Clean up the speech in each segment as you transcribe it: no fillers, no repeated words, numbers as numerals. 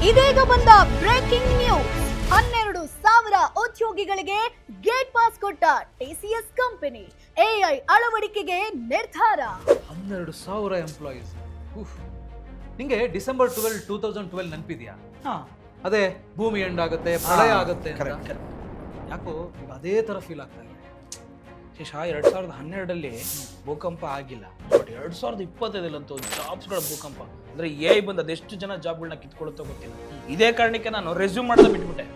ಇದೀಗ ಬಂದ breaking news. 12,000 ಉದ್ಯೋಗಿಗಳಿಗೆ ಗೇಟ್ ಪಾಸ್ ಕೊಟ್ಟ ಟಿಸಿಎಸ್ ಕಂಪನಿ ಎಐ ಅಳವಡಿಕೆಗೆ ನಿರ್ಧಾರ. 12,000 ಎಂಪ್ಲಾಯೀಸ್. ನಿಂಗೆ ಡಿಸೆಂಬರ್ 12, 2012 ನೆನಪಿದ್ಯಾ? ಅದೇ ಭೂಮಿ ಎಂಡ್ ಆಗುತ್ತೆ, ಪ್ರಳಯ ಆಗುತ್ತೆ ಅಂತ. ಯಾಕೋ ಈಗ ಅದೇ ತರ ಫೀಲ್ ಆಗ್ತಾ ಇದೆ. ಶೇಷ 2012 ಭೂಕಂಪ ಆಗಿಲ್ಲ, ಬಟ್ 2025 ಜಾಬ್ಸ್ಗಳ ಭೂಕಂಪ. ಅಂದ್ರೆ ಎಐ ಬಂದು ಅದೆಷ್ಟು ಜನ ಜಾಬ್ಗಳನ್ನ ಕಿತ್ಕೊಳ್ಳುತ್ತೋ ಗೊತ್ತಿಲ್ಲ. ಇದೇ ಕಾರಣಕ್ಕೆ ನಾನು ರೆಸ್ಯೂಮ್ ಮಾಡ್ತಾ ಬಿಟ್ಬಿಟ್ಟೆ.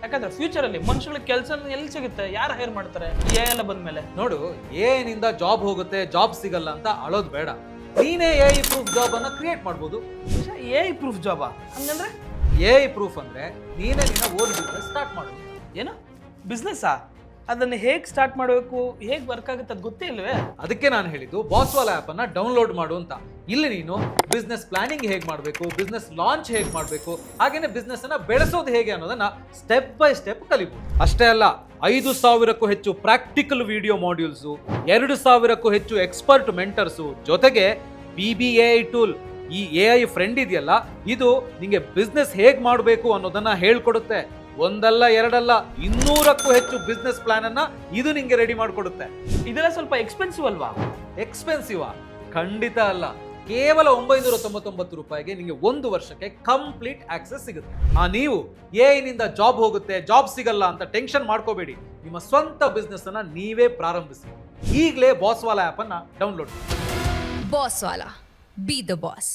ಯಾಕಂದ್ರೆ ಫ್ಯೂಚರ್ ಅಲ್ಲಿ ಮನುಷ್ಯಗಳಿಗೆ ಕೆಲಸ ಎಲ್ಲಿ ಸಿಗುತ್ತೆ, ಯಾರು ಹೈರ್ ಮಾಡ್ತಾರೆ ಎಐ ಎಲ್ಲ ಬಂದ್ಮೇಲೆ? ನೋಡು, ಎಐ ನಿಂದ ಜಾಬ್ ಹೋಗುತ್ತೆ, ಜಾಬ್ ಸಿಗಲ್ಲ ಅಂತ ಅಳೋದು ಬೇಡ. ನೀನೇ ಎಐ ಪ್ರೂಫ್ ಜಾಬ್ ಅನ್ನ ಕ್ರಿಯೇಟ್ ಮಾಡ್ಬೋದು. ಎಐ ಪ್ರೂಫ್ ಜಾಬಾ? ಹಂಗಂದ್ರೆ ಎಐ ಪ್ರೂಫ್ ಅಂದ್ರೆ ನೀನೇ ನಿನ್ನ ಓನ್ ಬಿಸ್ನೆಸ್ ಸ್ಟಾರ್ಟ್ ಮಾಡು. ಏನು ಬಿಸ್ನೆಸ್ಸಾ? ಅದನ್ನ ಹೇಗೆ ಸ್ಟಾರ್ಟ್ ಮಾಡಬೇಕು, ಹೇಗೆ ವರ್ಕ್ ಆಗುತ್ತೆ ಅದು ಗೊತ್ತೇ ಇಲ್ವೇ? ಅದಕ್ಕೆ ನಾನು ಹೇಳಿದ್ದು ಬಾಸ್ವಾಲ ಆ್ಯಪ್ ಅನ್ನ ಡೌನ್ಲೋಡ್ ಮಾಡು ಅಂತ. ಇಲ್ಲಿ ನೀನು ಬಿಸ್ನೆಸ್ ಪ್ಲಾನಿಂಗ್ ಹೇಗೆ ಮಾಡಬೇಕು, ಬಿಸ್ನೆಸ್ ಲಾಂಚ್ ಹೇಗೆ ಮಾಡಬೇಕು, ಹಾಗೇನೆ ಬಿಸ್ನೆಸ್ ಅನ್ನ ಬೆಳೆಸೋದು ಹೇಗೆ ಅನ್ನೋದನ್ನ ಸ್ಟೆಪ್ ಬೈ ಸ್ಟೆಪ್ ಕಲಿಬಹುದು. ಅಷ್ಟೇ ಅಲ್ಲ, 5,000ಕ್ಕೂ ಹೆಚ್ಚು ಪ್ರಾಕ್ಟಿಕಲ್ ವಿಡಿಯೋ ಮಾಡ್ಯೂಲ್ಸು, 2,000ಕ್ಕೂ ಹೆಚ್ಚು ಎಕ್ಸ್ಪರ್ಟ್ ಮೆಂಟರ್ಸು, ಜೊತೆಗೆ BBAI ಟೂಲ್, ಈ ಎಐ ಫ್ರೆಂಡ್ ಇದೆಯಲ್ಲ, ಇದು ನಿಂಗೆ ಬಿಸ್ನೆಸ್ ಹೇಗೆ ಮಾಡಬೇಕು ಅನ್ನೋದನ್ನ ಹೇಳ್ಕೊಡುತ್ತೆ. ಒಂದಲ್ಲ ಎರಡಲ್ಲ 200ಕ್ಕೂ ಹೆಚ್ಚು ಬಿಸ್ನೆಸ್ ಪ್ಲಾನ್ ಅನ್ನ ಇದು ನಿಂಗೆ ರೆಡಿ ಮಾಡಿಕೊಡುತ್ತೆ. ಇದೆಲ್ಲ ಸ್ವಲ್ಪ ಎಕ್ಸ್ಪೆನ್ಸಿವ್ ಅಲ್ವಾ? ಎಕ್ಸ್ಪೆನ್ಸಿವ್? ಖಂಡಿತ ಅಲ್ಲ. ಕೇವಲ 999 ರೂಪಾಯಿಗೆ ನಿಮಗೆ 1 ವರ್ಷಕ್ಕೆ ಕಂಪ್ಲೀಟ್ ಆಕ್ಸೆಸ್ ಸಿಗುತ್ತೆ. ನೀವು ಎಐ ನಿಂದ ಜಾಬ್ ಹೋಗುತ್ತೆ, ಜಾಬ್ ಸಿಗಲ್ಲ ಅಂತ ಟೆನ್ಷನ್ ಮಾಡ್ಕೋಬೇಡಿ. ನಿಮ್ಮ ಸ್ವಂತ ಬಿಸ್ನೆಸ್ ಅನ್ನ ನೀವೇ ಪ್ರಾರಂಭಿಸಿ. ಈಗಲೇ ಬಾಸ್ವಾಲ ಆಪ್ ಅನ್ನ ಡೌನ್ಲೋಡ್ ಮಾಡಿ. ಬಾಸ್ವಾಲ, ಬಿ ದ ಬಾಸ್.